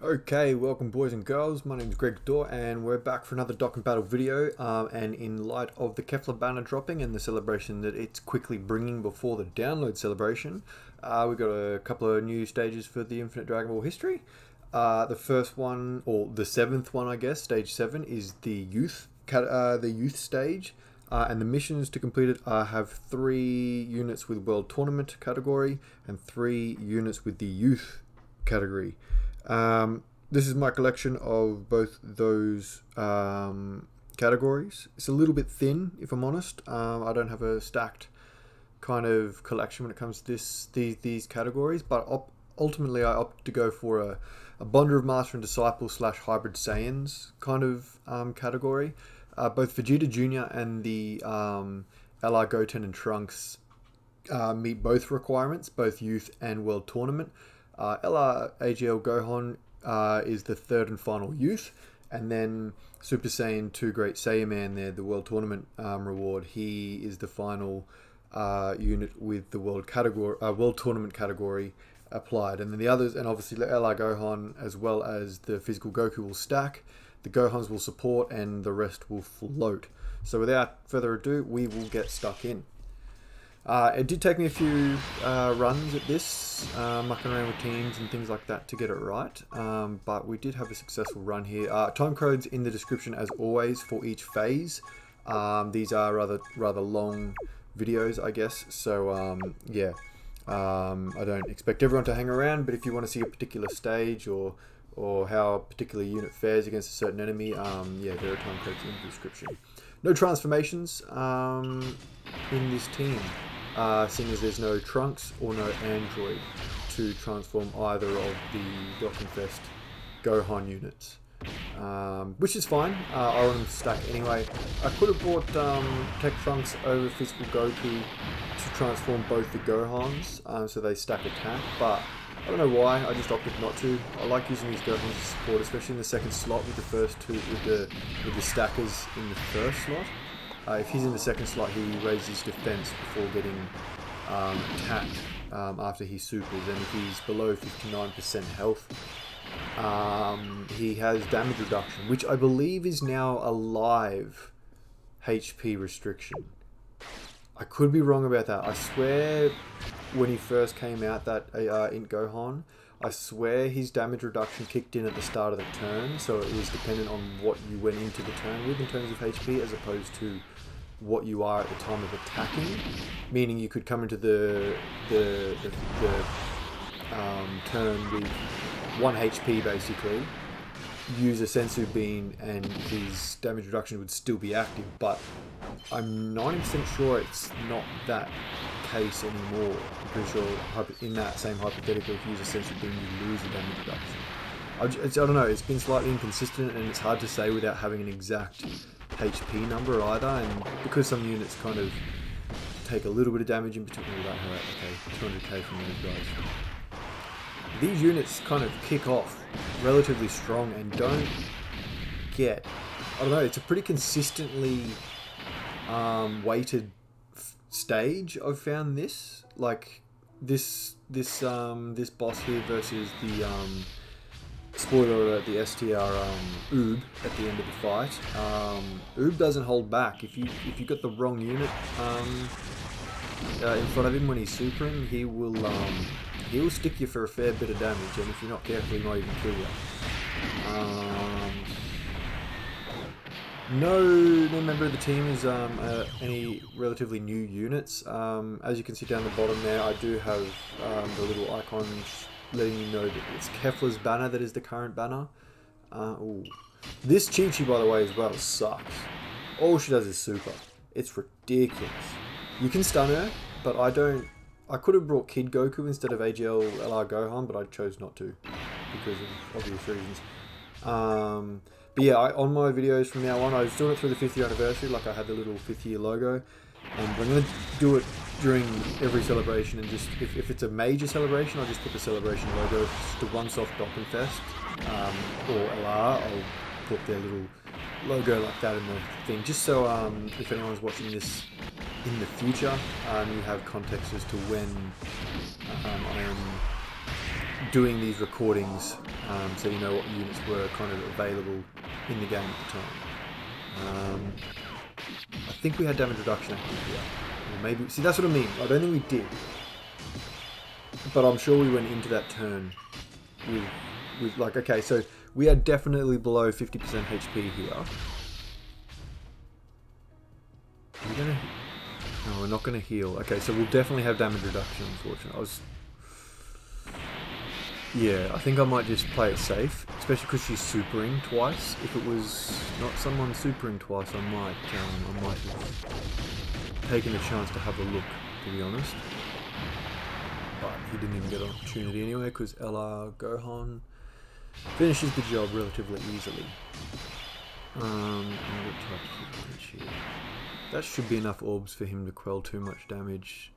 Okay, welcome boys and girls, my name is Greg Dorr and we're back for another Dokkan Battle video, and in light of the Kefla banner dropping and the celebration that it's quickly bringing before the download celebration, we've got a couple of new stages for the Infinite Dragon Ball history. The first one, or the seventh one I guess, stage 7, is the youth stage, and the missions to complete it have 3 units with World Tournament category and 3 units with the youth category. This is my collection of both those categories. It's a little bit thin, if I'm honest. I don't have a stacked kind of collection when it comes to these categories, but ultimately I opt to go for a bonder of Master and Disciple / Hybrid Saiyans kind of category. Both Vegeta Jr. and the LR Goten and Trunks meet both requirements, both youth and World Tournament. LR AGL Gohan is the third and final youth, and then Super Saiyan 2 Great Saiyaman there, the World Tournament reward. He is the final unit with the World Tournament category applied, and then the others, and obviously the LR Gohan as well as the Physical Goku will stack. The Gohans will support, and the rest will float. So without further ado, we will get stuck in. It did take me a few runs at this, mucking around with teams and things like that to get it right, but we did have a successful run here. Time codes in the description as always for each phase. These are rather long videos, I guess, so yeah, I don't expect everyone to hang around, but if you want to see a particular stage or how a particular unit fares against a certain enemy, yeah, there are time codes in the description. No transformations in this team. Seeing as there's no Trunks or no Android to transform either of the Dokkan Fest Gohan units, which is fine. I want them to stack anyway. I could have brought Tech Trunks over Physical Goku to transform both the Gohans, so they stack attack, but I don't know why, I just opted not to. I like using these Gohans as support, especially in the second slot with the first two, with the stackers in the first slot. If he's in the second slot, he raises defense before getting attacked after he supers, and if he's below 59% health, he has damage reduction, which I believe is now a live HP restriction. I could be wrong about that. I swear when he first came out, that INT Gohan, I swear his damage reduction kicked in at the start of the turn, so it was dependent on what you went into the turn with in terms of HP, as opposed to what you are at the time of attacking. Meaning you could come into the turn with 1 HP basically, use a Sensu Bean, and his damage reduction would still be active, but I'm 90% sure it's not that case anymore. I'm pretty sure in that same hypothetical, if you use a Sensu Bean, you lose the damage reduction. I don't know, it's been slightly inconsistent, and it's hard to say without having an exact HP number either, and because some units kind of take a little bit of damage in particular, that hurt. Okay, 200k from those guys. These units kind of kick off relatively strong and don't get, I don't know, it's a pretty consistently weighted stage. I've found this, like this boss here versus the spoiler alert, the STR Uub at the end of the fight. Uub doesn't hold back. If you got the wrong unit in front of him when he's supering, he will stick you for a fair bit of damage, and if you're not careful, he might even kill you. No member of the team is any relatively new units. As you can see down the bottom there, I do have the little icons letting you know that it's Kefla's banner that is the current banner. Ooh. This Chi-Chi, by the way, as well, sucks. All she does is super. It's ridiculous. You can stun her, but I could have brought Kid Goku instead of AGL LR Gohan, but I chose not to because of obvious reasons. But yeah, on my videos from now on, I was doing it through the 5th year anniversary, like I had the little 5th year logo. And I'm going to do it during every celebration, and just if it's a major celebration, I'll just put the celebration logo. If it's the one-soft Dokkan Fest or LR, I'll put their little logo like that in the thing, just so if anyone's watching this in the future, you have context as to when I am doing these recordings so you know what units were kind of available in the game at the time. I think we had damage reduction active here. Or maybe, see, that's what I mean. I don't think we did. But I'm sure we went into that turn with like, okay, so we are definitely below 50% HP here. Are we gonna... No, we're not going to heal. Okay, so we'll definitely have damage reduction, unfortunately. Yeah, I think I might just play it safe, especially because she's supering twice. If it was not someone supering twice, I might have taken a chance to have a look, to be honest. But he didn't even get an opportunity anyway, because STR Gohan finishes the job relatively easily. That should be enough orbs for him to quell too much damage.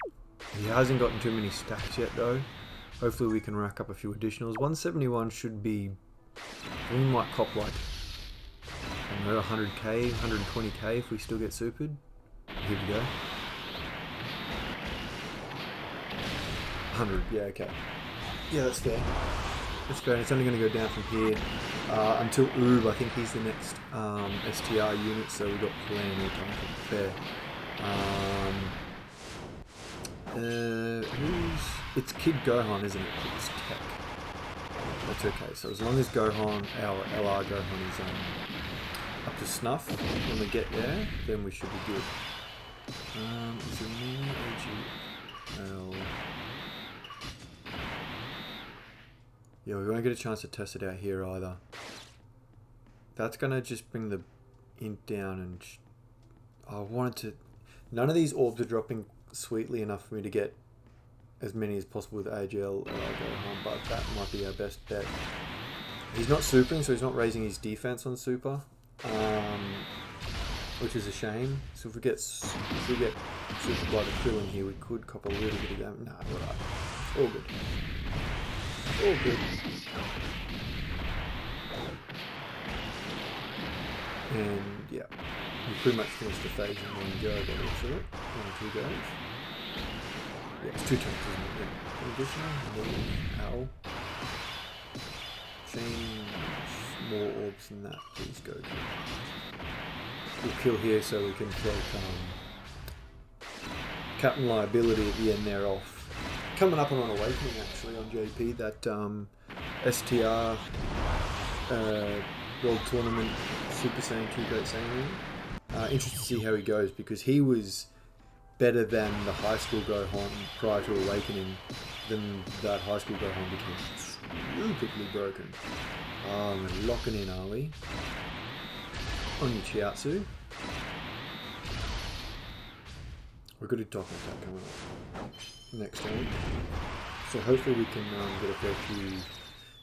He hasn't gotten too many stacks yet though. Hopefully we can rack up a few additionals. 171 should be... We might cop like, I don't know, 100k, 120k if we still get supered. Here we go. 100, yeah, okay. Yeah, that's fair. That's fair, and it's only going to go down from here until Uub. I think he's the next STR unit, so we've got plenty of time to prepare. It's Kid Gohan, isn't it? It's TEQ. That's okay. So as long as Gohan, our LR Gohan is up to snuff when we get there, then we should be good. Is it me? AGL? Yeah, we won't get a chance to test it out here either. That's gonna just bring the int down, and I wanted to... None of these orbs are dropping sweetly enough for me to get as many as possible with AGL Gohan, but that might be our best bet. He's not supering, so he's not raising his defense on super, which is a shame. So if we get super by the Krillin here, we could cop a little bit of damage. Nah, alright. All good. All good. And yeah, we pretty much finished the phase in one go, by the looks of it. 1 or 2 goes. Yeah, it's 2 turns, isn't it? Yeah. Additional, ow. Change more orbs than that, please, Goku. We'll kill here so we can take Captain Liability at the end there off. Coming up on an awakening actually on JP, that STR World Tournament Super Saiyan 2 Great Saiyan. Interested to see how he goes, because he was better than the high school Gohan prior to awakening. Then that high school Gohan became stupidly broken. We're locking in, are we? On your Chiaotzu. We've got a Dokkan attack coming up next time. So hopefully we can get a fair few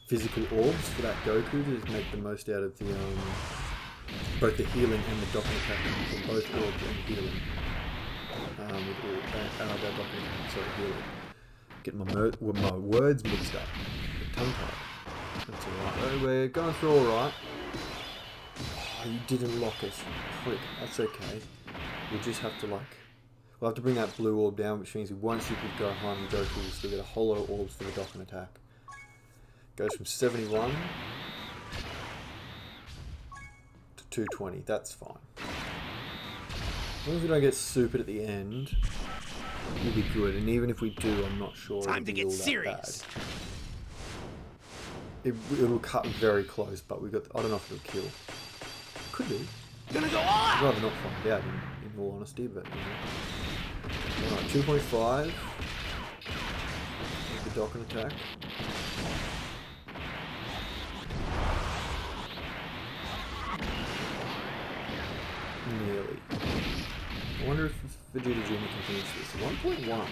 physical orbs for that Goku to make the most out of the both the healing and the Dokkan attack from both orbs and healing. That Dokkan attack, sorry, healing. Getting my words mixed up. Tongue tied. That's alright. We're going through alright. Oh, you didn't lock us, prick. That's okay. We'll just have to we'll have to bring that blue orb down, which means we won't super Gohan and Goku will still get a hollow orbs for the Dokkan attack. Goes from 71 to 220. That's fine. As long as we don't get supered at the end, we'll be good. And even if we do, I'm not sure Time to get serious. It'll cut very close, but we got. I don't know if it'll kill. Could do. Gonna go on! I'd rather not find out, in all honesty, but you know. Alright, 2.5 with the Dokkan attack. Nearly. I wonder if Vegeta Jr. can finish this. 1.1.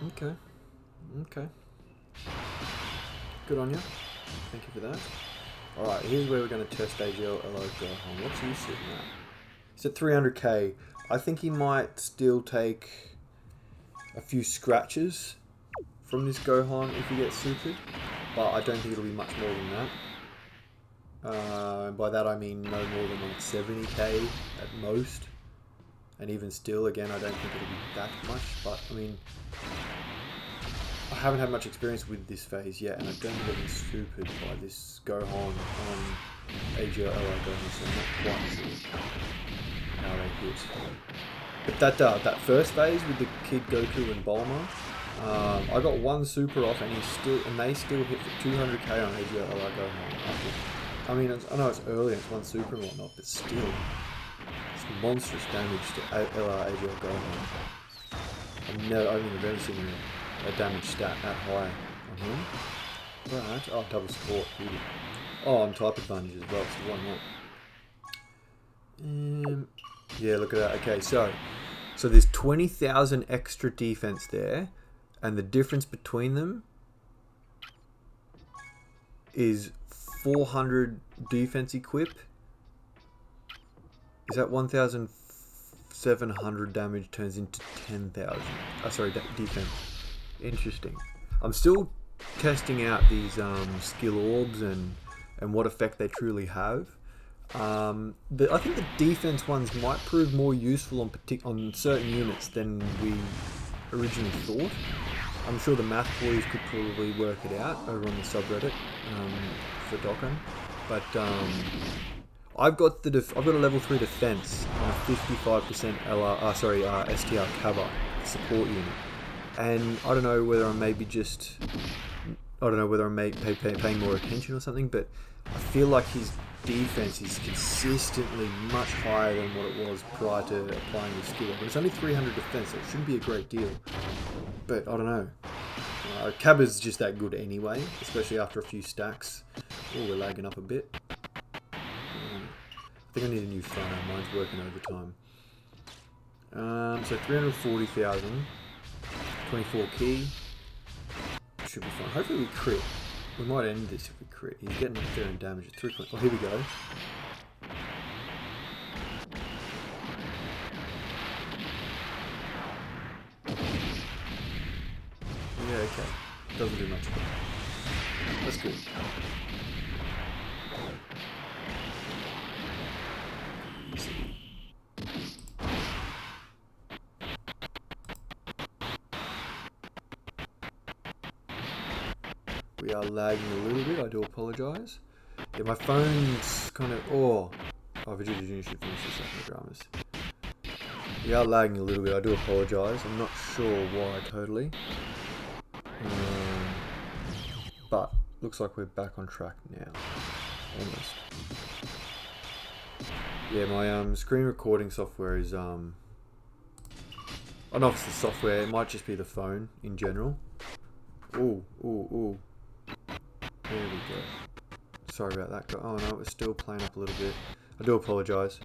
Okay. Okay. Good on you. Thank you for that. Alright, here's where we're going to test AGL Gohan. What's he sitting at? He's at 300k. I think he might still take a few scratches from this Gohan if he gets supered, but I don't think it'll be much more than that. By that I mean no more than like 70k at most. And even still, again, I don't think it'll be that much. But, I mean, I haven't had much experience with this phase yet, and I don't think I've been supered by this Gohan on AGL Goten, so I'm not quite sure how they hit. But that first phase with the Kid Goku and Bulma, I got one super off, and they still hit for 200k on AGL Goten. I mean, I know it's early and it's one super and whatnot, but still, it's monstrous damage to AGL Goten. I've never seen a damage stat that high on him. But, oh, double support, beauty. Oh, and type advantage as well, so why not? Yeah, look at that. Okay, so there's 20,000 extra defense there, and the difference between them is 400 defense equip. Is that 1,700 damage turns into 10,000? Sorry, defense. Interesting. I'm still testing out these skill orbs and what effect they truly have. I think the defense ones might prove more useful on certain units than we originally thought. I'm sure the math boys could probably work it out over on the subreddit for Dokkan, but I've got a level 3 defense on a 55% STR cover support unit, and I don't know whether I'm paying more attention or something, but I feel like his defense is consistently much higher than what it was prior to applying the skill. But it's only 300 defense, so it shouldn't be a great deal. But I don't know. Cabba's just that good anyway, especially after a few stacks. Oh, we're lagging up a bit. I think I need a new phone. Mine's working overtime. So 340,000. 24 key. Should be fine. Hopefully we crit. We might end this if we crit. He's getting up there in damage at 3 points. Oh, here we go. Yeah, okay. Doesn't do much. That's good. Easy. We are lagging a little bit, I do apologise. Yeah, my phone's kind of... Vegeta Jr. should finish the second dramas. We are lagging a little bit, I do apologise. I'm not sure why totally. But, looks like we're back on track now. Almost. Yeah, my screen recording software is... I don't know if it's the software, it might just be the phone in general. Ooh. There we go. Sorry about that. Oh no, it's still playing up a little bit. I do apologise.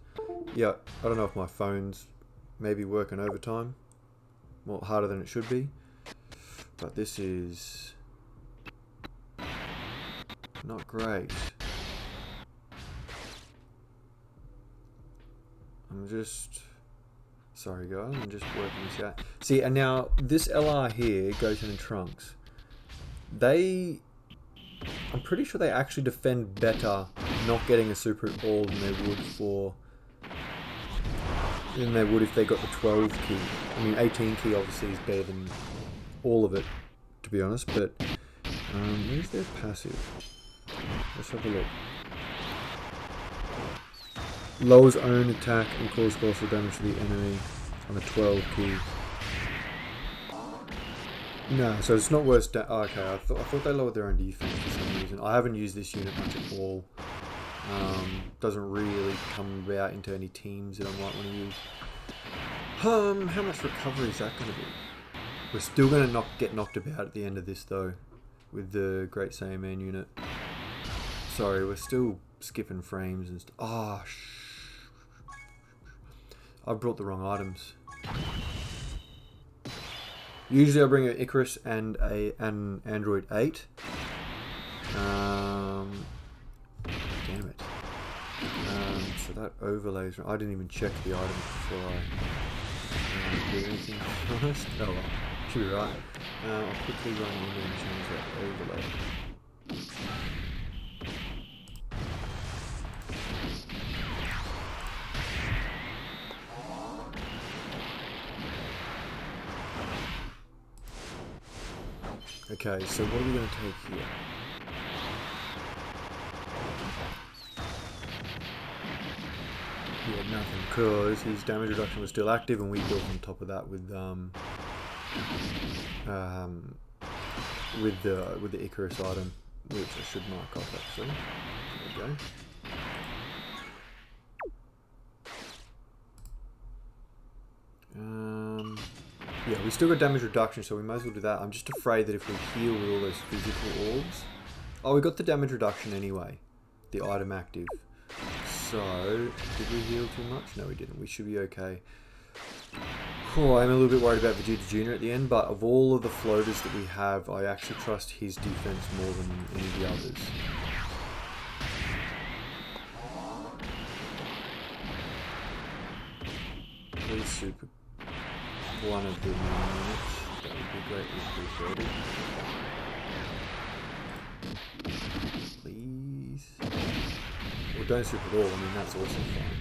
Yeah, I don't know if my phone's maybe working overtime. More harder than it should be. But this is not great. Sorry guys, I'm just working this out. See, and now this LR here, Goten Trunks, I'm pretty sure they actually defend better not getting a super at all than they would if they got the 12 key. I mean, 18 key obviously is better than all of it, to be honest, but where's their passive? Let's have a look. Lowers own attack and causes colossal damage to the enemy on a 12 key. No, so it's not worse. Okay, I thought they lowered their own defense for some reason. I haven't used this unit much at all. Doesn't really come about into any teams that I might want to use. How much recovery is that going to be? We're still going to get knocked about at the end of this though, with the Great Saiyaman unit. Sorry, we're still skipping frames and stuff. I brought the wrong items. Usually I bring an Icarus and an Android 8. Damn it. So that overlays... I didn't even check the items before I do anything, to be honest. Oh well, should be right. I'll quickly run in and change that overlay. Okay, so what are we going to take here? Yeah, nothing, because his damage reduction was still active, and we built on top of that with the Icarus item, which I should mark off actually. There we go. Yeah, we still got damage reduction, so we might as well do that. I'm just afraid that if we heal with all those physical orbs... Oh, we got the damage reduction anyway. The item active. So, did we heal too much? No, we didn't. We should be okay. Oh, I'm a little bit worried about Vegeta Jr. at the end, but of all of the floaters that we have, I actually trust his defense more than any of the others. Please super one of the minutes. That would be greatly appreciated. Please. Or don't super at all, I mean that's also fine.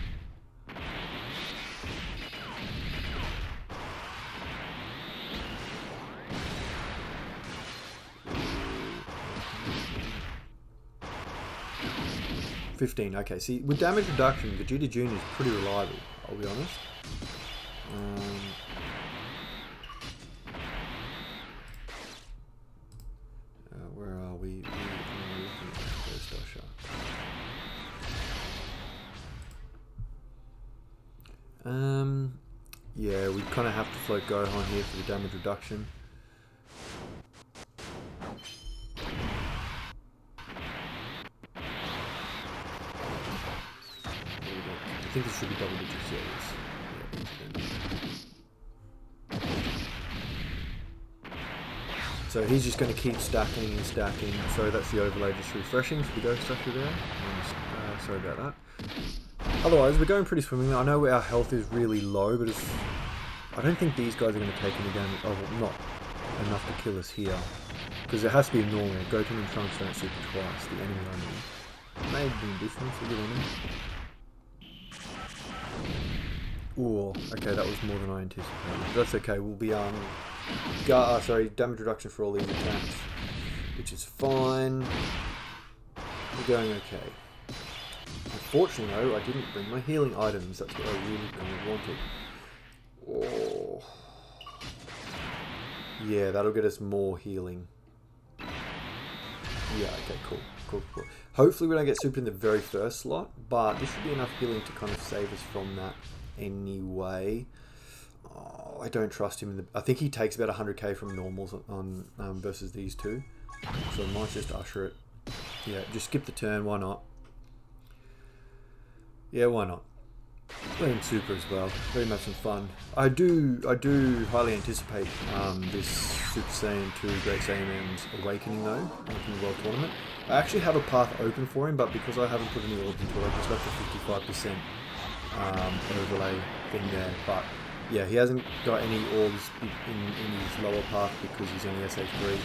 $15, okay, see, with damage reduction, Vegeta Jr. is pretty reliable, I'll be honest. Where are we? We are looking at Ghost Usher. Yeah, we kind of have to float Gohan here for the damage reduction. I think this should be double digits, yeah. So he's just going to keep stacking and stacking. So that's the overlay just refreshing for the Ghost Usher there. Sorry about that. Otherwise, we're going pretty swimmingly. I know our health is really low, but I don't think these guys are going to take any damage. Oh, well, not enough to kill us here. Because it has to be normal. Goten and Trunks don't super twice, the enemy I mean. Maybe a difference, a good enemy. Ooh, okay, that was more than I anticipated. That's okay, we'll be, damage reduction for all these attacks. Which is fine. We're going okay. Unfortunately though, I didn't bring my healing items. That's what I really kind of wanted. Oh. Yeah, that'll get us more healing. Yeah, okay, cool. Hopefully we don't get super in the very first slot, but this should be enough healing to kind of save us from that anyway. Oh, I don't trust him in the... I think he takes about 100k from normals on versus these two. So I might just usher it. Yeah, just skip the turn, why not? Yeah, why not? Let him super as well. Let him have some fun. I do highly anticipate this Super Saiyan 2 Great Saiyaman's awakening though, from the World Tournament. I actually have a path open for him, but because I haven't put any orbs into it, I just left a 55% overlay thing there. But yeah, he hasn't got any orbs in his lower path because he's only SA3.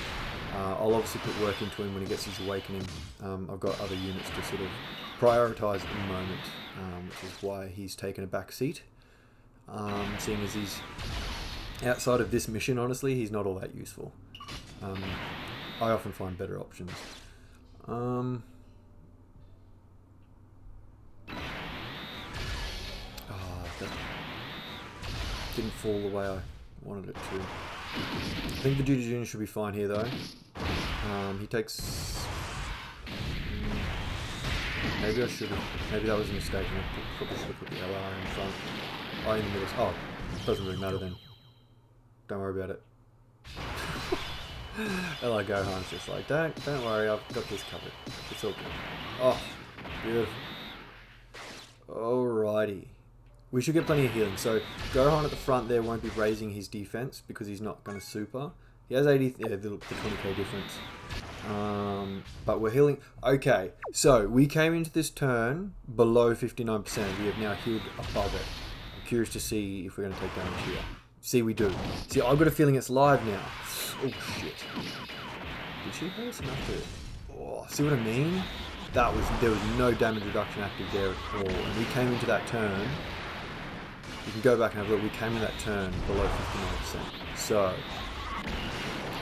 I'll obviously put work into him when he gets his awakening. I've got other units to sort of prioritise at the moment, which is why he's taken a back seat. Seeing as he's outside of this mission, honestly, he's not all that useful. I often find better options. That didn't fall the way I wanted it to. I think Vegeta Jr. should be fine here though. He takes... maybe I should have... Maybe that was a mistake and I probably should have put the LR in front. Oh, in the middle. Oh, doesn't really matter then. Don't worry about it. LR Gohan's just like, don't worry, I've got this covered. It's all good. Oh, beautiful. Alrighty. We should get plenty of healing. So Gohan at the front there won't be raising his defense because he's not going to super. He has 80, yeah, the 20k difference. But we're healing. Okay, so we came into this turn below 59%. We have now healed above it. I'm curious to see if we're going to take damage here. See, we do. See, I've got a feeling it's live now. Oh shit! Did she hurt us enough to? Oh, see what I mean? There was no damage reduction active there at all, and we came into that turn. You can go back and have a look. We came in that turn below 59%. So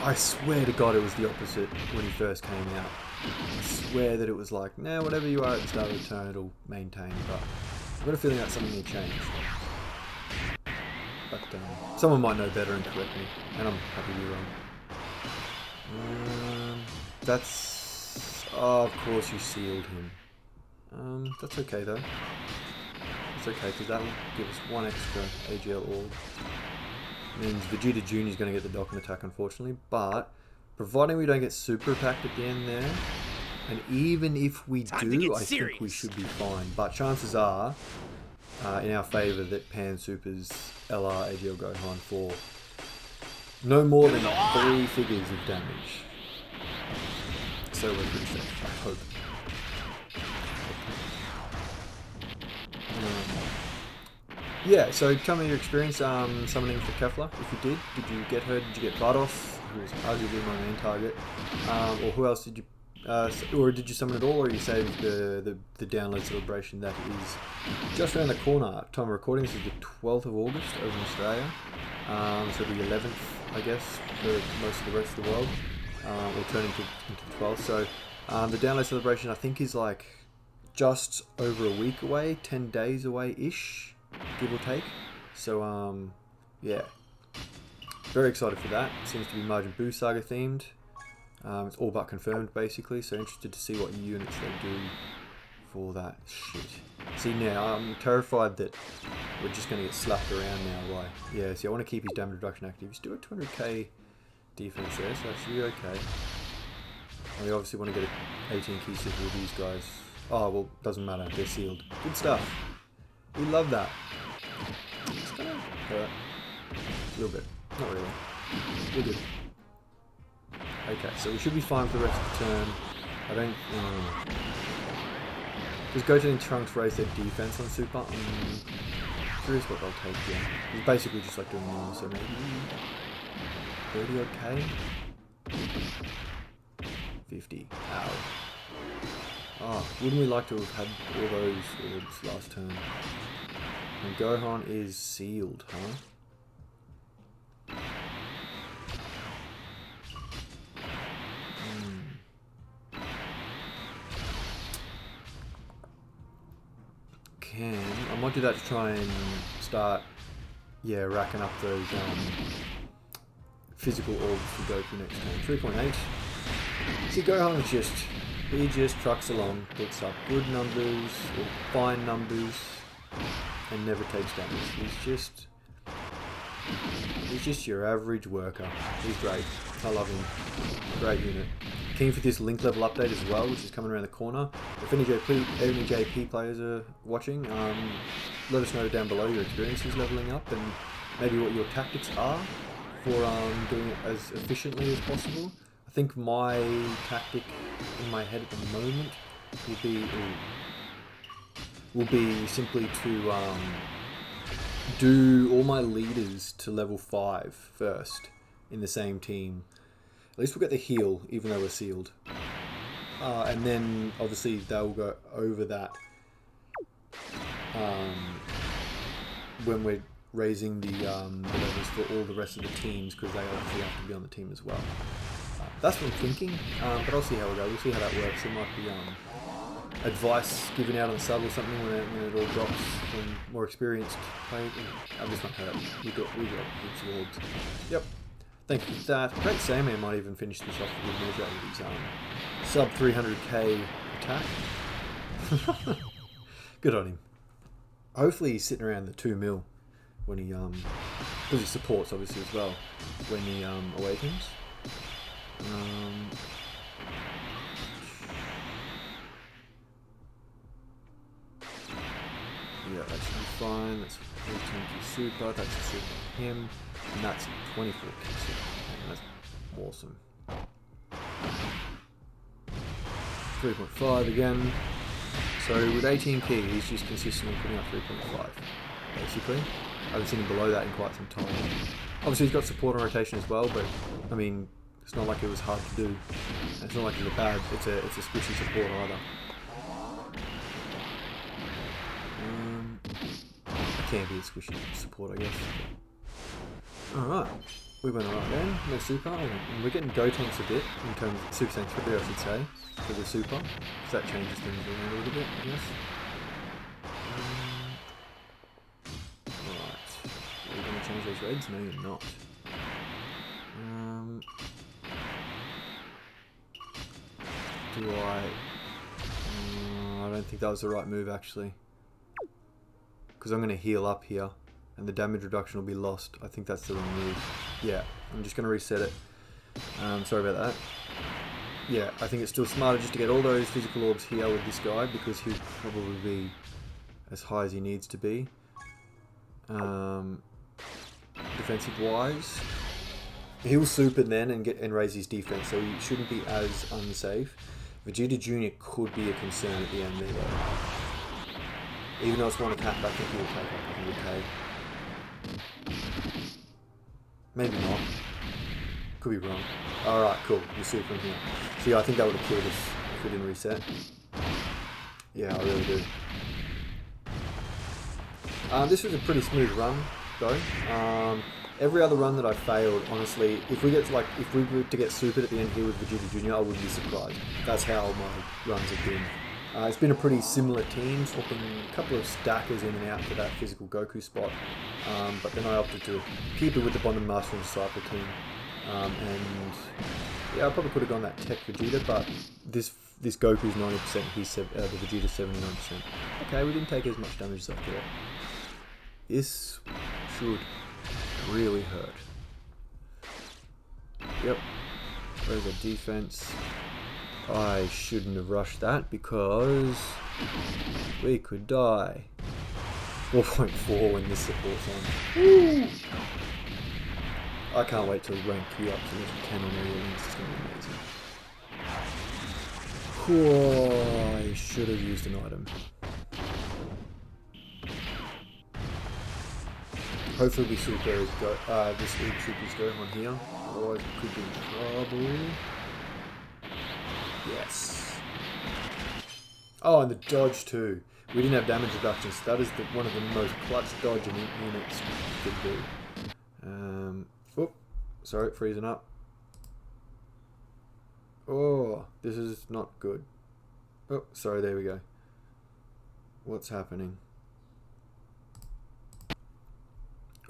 I swear to God it was the opposite when he first came out. I swear that it was like, nah, whatever you are at the start of the turn, it'll maintain. But I've got a feeling that's something that changed. But someone might know better and correct me, and I'm happy to be wrong. That's... Oh, of course you sealed him. That's okay though. It's okay, because that will give us one extra AGL Uub. Means Vegeta Jr. is going to get the Dokkan attack, unfortunately, but providing we don't get super attacked at the end there, and even if we do, I think we should be fine. But chances are in our favour that Pan supers LR AGL Gohan for no more than 3 figures of damage. So we're pretty safe, I hope. Yeah, so tell me your experience summoning for Kefla, if you did you get her, did you get Bardos, who was arguably my main target, or who else did you, or did you summon it all, or you saved the download celebration that is just around the corner. Time of recording, this is the 12th of August over in Australia, so the 11th, I guess, for most of the rest of the world, or turning into the 12th, so the download celebration I think is like just over a week away, 10 days away-ish, give or take. So, yeah. Very excited for that. Seems to be Majin Buu Saga themed. It's all but confirmed, basically. So interested to see what units they do for that shit. See, now, I'm terrified that we're just going to get slapped around now by... Yeah, see, I want to keep his damage reduction active. He's still at 200k defense there, so that should be okay. And we obviously want to get an 18 key super with these guys. Oh, well, doesn't matter. They're sealed. Good stuff. We love that. It's gonna hurt. A little bit. Not really. We're good. Okay, so we should be fine for the rest of the turn. I don't... Does Goten Trunks raise their defense on Super? I'm curious what they'll take here. It's basically just like doing normal, so maybe 30 odd K? 50. Ow. Oh, wouldn't we like to have had all those orbs last turn? And Gohan is sealed, huh? I might do that to try and start, yeah, racking up those physical orbs for Goku next turn. 3.8. See, Gohan is he just trucks along, picks up good numbers, or fine numbers, and never takes damage. He's just your average worker. He's great. I love him. Great unit. Keen for this link level update as well, which is coming around the corner. If any JP players are watching, let us know down below your experiences leveling up and maybe what your tactics are for doing it as efficiently as possible. I think my tactic in my head at the moment will be simply to do all my leaders to level 5 first in the same team. At least we'll get the heal, even though we're sealed. And then, obviously, they'll go over that when we're raising the levels for all the rest of the teams, because they obviously have to be on the team as well. That's what I'm thinking, but I'll see how we go. We'll see how that works. There might be advice given out on the sub or something when it all drops from more experienced players. This won't hurt. We got heaps of orbs. Yep. Thank you for that. Great Sandman might even finish this off with a good measure with his sub 300k attack. Good on him. Hopefully he's sitting around the 2 mil when he because he supports obviously as well when he awakens. Yeah, that should be fine. That's 18k super. That's a super for him. And that's 24k super. That's awesome. 3.5 again. So with 18k, he's just consistently putting up 3.5. Basically. I haven't seen him below that in quite some time. Obviously he's got support on rotation as well, but I mean, it's not like it was hard to do. It's not like it's a squishy support either. It can be a squishy support, I guess. Alright. We went alright then. No super. And we're getting Gotenks a bit in terms of Super Saiyan 3, I should say, for the super. Because that changes things around a little bit, I guess. Right. Are you going to change those reds? No, you're not. Do I... I don't think that was the right move, actually. Because I'm going to heal up here, and the damage reduction will be lost. I think that's the wrong move. Yeah, I'm just going to reset it. Sorry about that. Yeah, I think it's still smarter just to get all those physical orbs here with this guy, because he'll probably be as high as he needs to be. Defensive-wise, he'll super then and raise his defense, so he shouldn't be as unsafe. Vegeta Jr. could be a concern at the end there, though. Even though it's one attack, I think he'll take. Maybe not. Could be wrong. Alright, cool. We're super in here. See, I think that would have killed us if we didn't reset. Yeah, I really do. This was a pretty smooth run, though. Every other run that I failed, honestly, if we were to get supered at the end here with Vegeta Jr., I wouldn't be surprised. That's how my runs have been. It's been a pretty similar team, swapping a couple of stackers in and out for that physical Goku spot. But then I opted to keep it with the Bond and Master and Disciple team. And yeah, I probably could have gone that TEQ Vegeta, but this Goku's 90%, the Vegeta's 79%. Okay, we didn't take as much damage as I thought. This should really hurt. Yep. Where's the defense? I shouldn't have rushed that because we could die. 4.4 when this support's on. Woo! I can't wait to rank you up to level 10 on all your links. It's going to be amazing. Whoa, I should have used an item. Hopefully we super this Uub supers Gohan here, otherwise we could be in trouble. Yes. Oh, and the dodge too. We didn't have damage reduction, so that is one of the most clutch dodging units we could do. Oop, sorry, freezing up. Oh, this is not good. Oh, sorry, there we go. What's happening?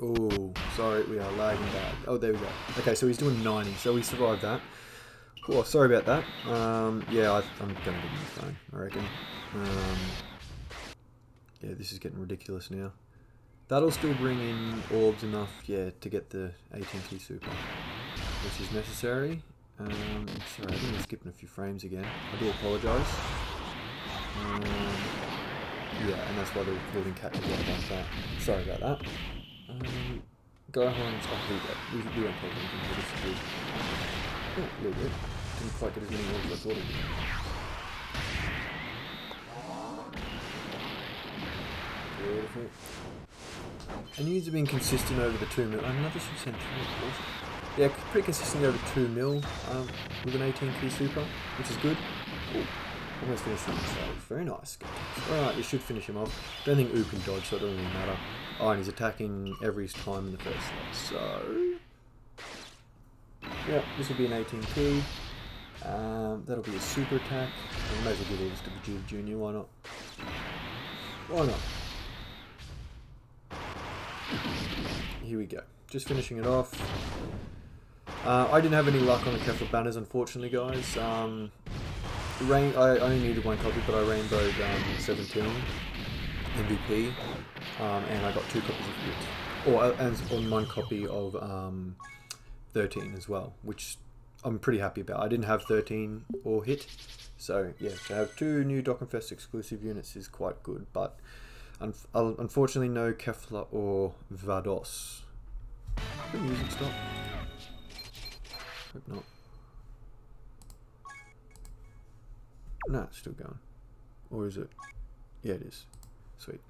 Oh, sorry, we are lagging bad. Oh, there we go. Okay, so he's doing 90, so we survived that. Oh, sorry about that. Yeah, I'm gonna get my phone, I reckon. Yeah, this is getting ridiculous now. That'll still bring in orbs enough, yeah, to get the 18 key super, which is necessary. Sorry, I think I'm skipping a few frames again. I do apologise. Yeah, and that's why the recording catches up like that. Sorry about that. Gohan's... Oh, here we go. We won't take anything for this dude. Oh, a little bit. Didn't quite get as many orbs as I thought it would. Beautiful. And you have been consistent over the 2 mil. Another Super Saiyan 3, of course. Yeah, pretty consistently over 2 mil with an 18 key super, which is good. Ooh, almost finished him himself. Very nice. Alright, this should finish him off. Don't think Uub can dodge, so it doesn't really matter. Oh, and he's attacking every time in the first slot. So, yeah, this will be an 18 key. That'll be a super attack. I may as well give all this to Vegeta Jr. Why not? Why not? Here we go. Just finishing it off. I didn't have any luck on the Kefla banners, unfortunately, guys. I only needed one copy, but I rainbowed 17 MVP, and I got 2 copies of it, and one copy of 13 as well, which I'm pretty happy about. I didn't have 13 or hit, so yeah, to have 2 new Dokkan Fest exclusive units is quite good, but unfortunately no Kefla or Vados. Did the music stop? Hope not. No, it's still going. Or is it? Yeah, it is. Sweet.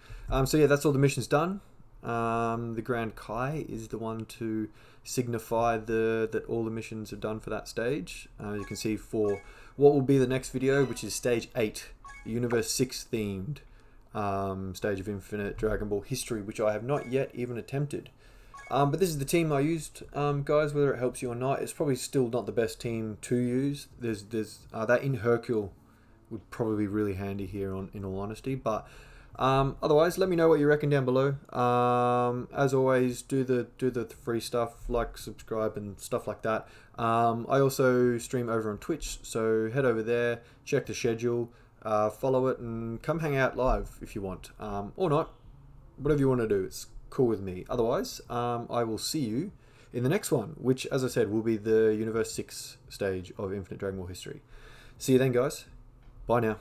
So yeah, that's all the missions done. The Grand Kai is the one to signify that all the missions are done for that stage. You can see for what will be the next video, which is stage 8, Universe 6 themed stage of Infinite Dragon Ball history, which I have not yet even attempted. But this is the team I used, guys. Whether it helps you or not, it's probably still not the best team to use. There's that in Hercule would probably be really handy here, in all honesty. But otherwise, let me know what you reckon down below. As always, do the free stuff, like, subscribe, and stuff like that. I also stream over on Twitch, so head over there, check the schedule, follow it, and come hang out live if you want, or not. Whatever you want to do, it's cool with me. Otherwise, I will see you in the next one, which, as I said, will be the Universe 6 stage of Infinite Dragon Ball history. See you then, guys. Bye now.